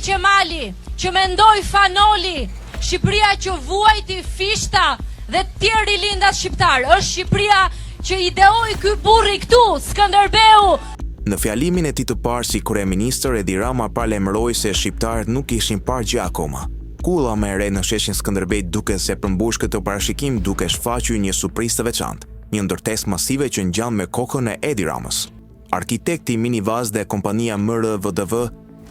Qemali, që mendoj fanoli, Shqipëria që vuajti fishta dhe tjerë rilindat shqiptar, është Shqipëria që ideoi ky burri këtu, Skënderbeu. Në fjalimin e tij të parë si kryeministër, Edi Rama paralajmëroi se shqiptarët nuk ishin parë gjë akoma. Kulla më e re në sheshin Skënderbej duke se përmbush këtë parashikim duke shfaqur një surprizë të veçantë, një ndërtesë masive që ngjan me kokën e Edi Ramës. Arkitekti Minivaz dhe kompania MRVDV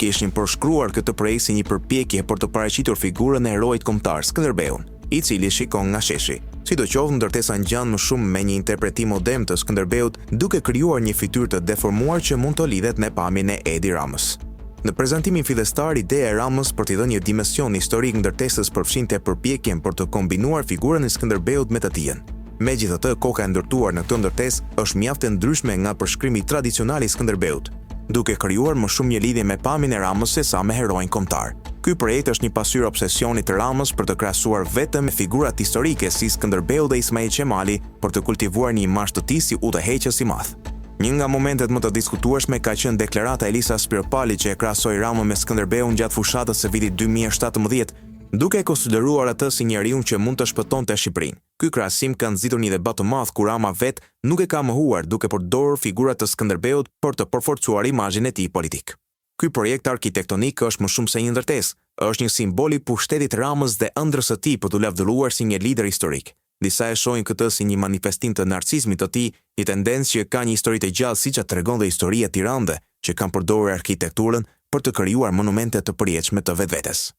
kishin përshkruar këtë projekt si një përpjekje për të paraqitur figurën e heroit kombëtar Skënderbeun, i cili shikon nga sheshi. Sidoqoftë, ndërtesa ngjan më shumë me një interpretim modern të Skënderbeut, duke krijuar një fytyrë të deformuar që mund të lidhet me pamjen e Edi Ramës. Në prezantimin fillestar, ideja e Ramës për t'i dhënë një dimension historik ndërtesës përfshinte përpjekjen për të kombinuar figurën e Skënderbeut me të tijën. Megjithatë, koka e ndërtuar në këtë ndërtesë është mjaft e ndryshme nga përshkrimi tradicional i Skënderbeut, duke krijuar më shumë një lidhje me pamjen e Ramës se sa me heroin kombëtar. Ky projekt është një pasqyrë obsesionit të Ramës për të krahasuar vetëm me figurat historike si Skënderbeu dhe Ismail Qemali për të kultivuar një imazh të tij si udhëheqës i madh. Një nga momentet më të diskutueshme ka qenë deklarata e Elisa Spiropali që e krahasoi Ramën me Skënderbeun gjatë fushatës së vitit 2017, duke e konsideruar atë si njeriu që mund të shpëtonte Shqipërinë. Ky krahasim ka nxitur një debat të madh ku Rama vet nuk e ka mohuar duke përdorur figurat të Skënderbeut për të përforcuar imazhin e tij politik. Ky projekt arkitektonik është më shumë se një ndërtesë, është një simbol i pushtetit Ramës dhe ëndrrës së tij për të lavdëruar si një lider historik. Disa e shohin këtë si një manifestim të narcismit të tij, një tendencë që ka një histori të gjallë siç tregon dhe historia e Tiranëve, që kanë përdorur arkitekturën për të krijuar monumente të përjetshme të vetvetes.